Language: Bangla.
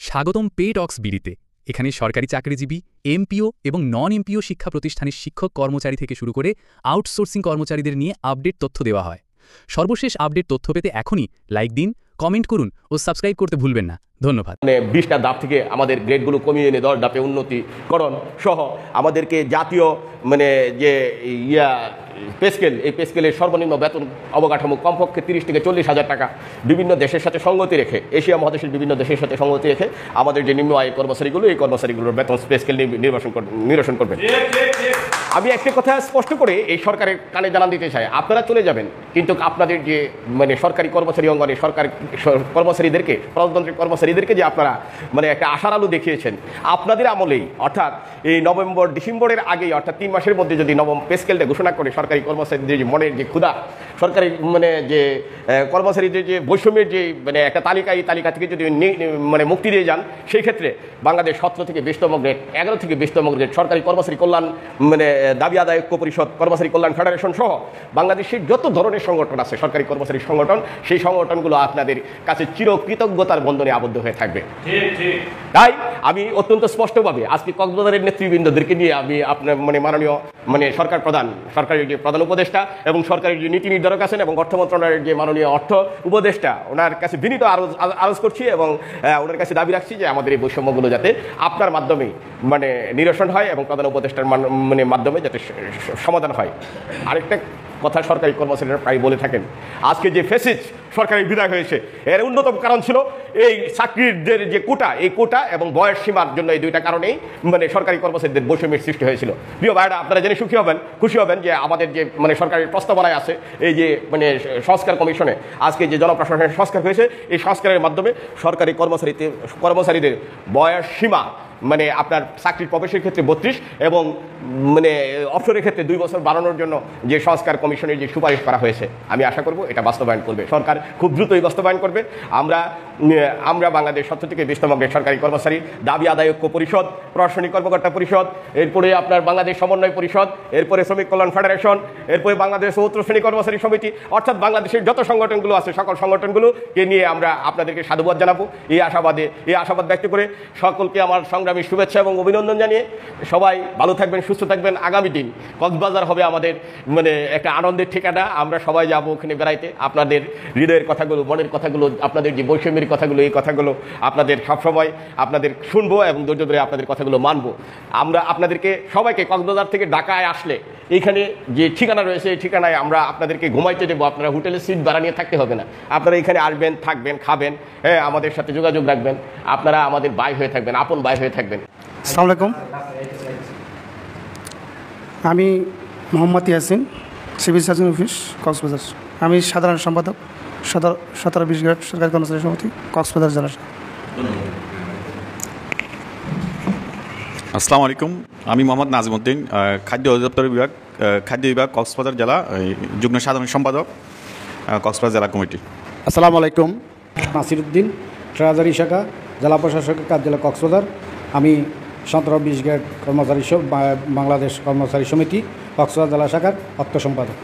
স্বাগতম পে টক্স বিডিতে। এখানে সরকারি চাকরিজীবী, এমপিও এবং নন এমপিও শিক্ষা প্রতিষ্ঠানের শিক্ষক কর্মচারী থেকে শুরু করে আউটসোর্সিং কর্মচারীদের নিয়ে আপডেট তথ্য দেওয়া হয়। সর্বশেষ আপডেট তথ্য পেতে এখনই লাইক দিন, কমেন্ট করুন ও সাবস্ক্রাইব করতে ভুলবেন না। ধন্যবাদ। 20টা ধাপ থেকে আমাদের গ্রেডগুলো কমিয়ে এনে 10 ধাপে উন্নতিকরণ সহ আমাদেরকে জাতীয় যে পে স্কেল, এই পে স্কেলের সর্বনিম্ন বেতন অবকাঠামো কমপক্ষে 30 থেকে 40,000 টাকা বিভিন্ন দেশের সাথে সঙ্গতি রেখে, এশিয়া মহাদেশের বিভিন্ন দেশের সাথে সঙ্গতি রেখে আমাদের যে নিম্ন আয়ের কর্মচারীগুলো, এই কর্মচারীগুলোর বেতন পে স্কেল নিরসন করবেন। আমি একটা কথা স্পষ্ট করে এই সরকারের কানে জানান দিতে চাই, আপনারা চলে যাবেন, কিন্তু আপনাদের যে সরকারি কর্মচারী অঙ্গনে সরকারি কর্মচারীদেরকে, প্রজাতন্ত্রের কর্মচারীদেরকে যে আপনারা একটা আশার আলো দেখিয়েছেন, আপনাদের আমলেই অর্থাৎ এই নভেম্বর ডিসেম্বরের আগেই অর্থাৎ 3 মাসের মধ্যে যদি নবম পে স্কেলটা ঘোষণা করে সরকারি কর্মচারীদের যে মনের যে ক্ষুধা, সরকারি যে কর্মচারীদের যে বৈষম্যের যে একটা তালিকা, এই তালিকা থেকে যদি মুক্তি দিয়ে যান, সেই ক্ষেত্রে বাংলাদেশ 17 থেকে 20তম গ্রেড, 11 থেকে 20তম গ্রেড সরকারি কর্মচারী কল্যাণ দাবি আদায় ঐক্য পরিষদ, কর্মচারী কল্যাণ ফেডারেশন সহ বাংলাদেশের যত ধরনের সংগঠন আছে সরকারি কর্মচারী সংগঠন, সেই সংগঠনগুলো আপনাদের কাছে চিরকৃতজ্ঞতার বন্ধনে আবদ্ধ হয়ে থাকবে। তাই আমি অত্যন্ত স্পষ্টভাবে আজকে কক্সবাজারের নেতৃবৃন্দদেরকে নিয়ে আমি আপনার মাননীয় সরকার প্রধান, সরকারের যে প্রধান উপদেষ্টা এবং সরকারের যে নীতি নির্ধারক আছেন এবং অর্থ মন্ত্রণালয়ের যে মাননীয় অর্থ উপদেষ্টা, ওনার কাছে বিনীত আরজ করছি এবং ওনার কাছে দাবি রাখছি যে আমাদের এই বৈষম্যগুলো যাতে আপনার মাধ্যমেই নিরসন হয় এবং প্রধান উপদেষ্টার মাধ্যমে যাতে সমাধান হয়। আরেকটা কথা সরকারি কর্মচারীরা প্রায় বলে থাকেন, আজকে যে ফেসিজ সরকারি বিদায় হয়েছে, এর অন্যতম কারণ ছিল এই চাকরিদের যে কোটা, এই কোটা এবং বয়স সীমার জন্য, এই দুইটা কারণেই সরকারি কর্মচারীদের বৈষম্যের সৃষ্টি হয়েছিল। প্রিয় ভাইরা, আপনারা জেনে খুশি হবেন যে আমাদের যে সরকারের প্রস্তাবনায় আছে এই যে সংস্কার কমিশনে আজকে যে জনপ্রশাসনের সংস্কার হয়েছে, এই সংস্কারের মাধ্যমে সরকারি কর্মচারীদের বয়স সীমা আপনার চাকরির প্রবেশের ক্ষেত্রে 32 এবং অবসরের ক্ষেত্রে 2 বছর বাড়ানোর জন্য যে সংস্কার কমিশনের যে সুপারিশ করা হয়েছে, আমি আশা করব এটা বাস্তবায়ন করবে সরকার, খুব দ্রুতই বাস্তবায়ন করবে। আমরা বাংলাদেশ 17 থেকে 20তম গ্রেড সরকারি কর্মচারী দাবি আদায় ঐক্য পরিষদ, প্রশাসনিক কর্মকর্তা পরিষদ, এরপরে আপনার বাংলাদেশ সমন্বয় পরিষদ, এরপরে শ্রমিক কল্যাণ ফেডারেশন, এরপরে বাংলাদেশ চতুর্থ শ্রেণী কর্মচারী সমিতি, অর্থাৎ বাংলাদেশের যত সংগঠনগুলো আছে সকল সংগঠনগুলোকে নিয়ে আমরা আপনাদেরকে সাধুবাদ জানাবো। এই আশাবাদ ব্যক্ত করে সকলকে আমার সংগ্রামী শুভেচ্ছা এবং অভিনন্দন জানিয়ে সবাই ভালো থাকবেন, সুস্থ থাকবেন। আগামী দিন কক্সবাজার হবে আমাদের একটা আনন্দের ঠিকানা। আমরা সবাই যাবো ওখানে বেড়াইতে। আপনাদের হৃদয়ের কথাগুলো, মনের কথাগুলো, আপনাদের যে বৈষম্যের কথাগুলো, এই কথাগুলো আপনাদের সবসময় আপনাদের শুনবো এবং ধৈর্য ধরে আপনাদের কথাগুলো মানবো। আমরা আপনাদেরকে সবাইকে কক্সবাজার থেকে ঢাকায় আসলে এইখানে যে ঠিকানা রয়েছে, এই ঠিকানায় আমরা আপনাদেরকে ঘুমাইতে দেবো। আপনারা হোটেলে সিট ভাড়া নিয়ে থাকতে হবে না, আপনারা এখানে আসবেন, থাকবেন, খাবেন, হ্যাঁ, আমাদের সাথে যোগাযোগ রাখবেন। আপনারা আমাদের ভাই হয়ে থাকবেন, আপন ভাই হয়ে থাকবেন। আসসালামু আলাইকুম, আমি Mohammad Yasin, civil surgeon office Cox's Bazar. আমি সাধারণ সম্পাদক 17-20 গ্রেড সরকারি কর্মচারী সমিতি কক্সবাজার জেলা। আসসালামু আলাইকুম, আমি মোহাম্মদ নাজিমউদ্দিন, খাদ্য অধিদপ্তর খাদ্য বিভাগ কক্সবাজার জেলা, যুগ্ম সাধারণ সম্পাদক কক্সবাজার জেলা কমিটি। আসসালামু আলাইকুম, নাসিরউদ্দিন, ট্রেজারি শাখা, জেলা প্রশাসকের কার্যালয় কক্সবাজার। আমি 17-20 গ্রেড বাংলাদেশ কর্মচারী সমিতি কক্সবাজার জেলা শাখার অর্থ সম্পাদক।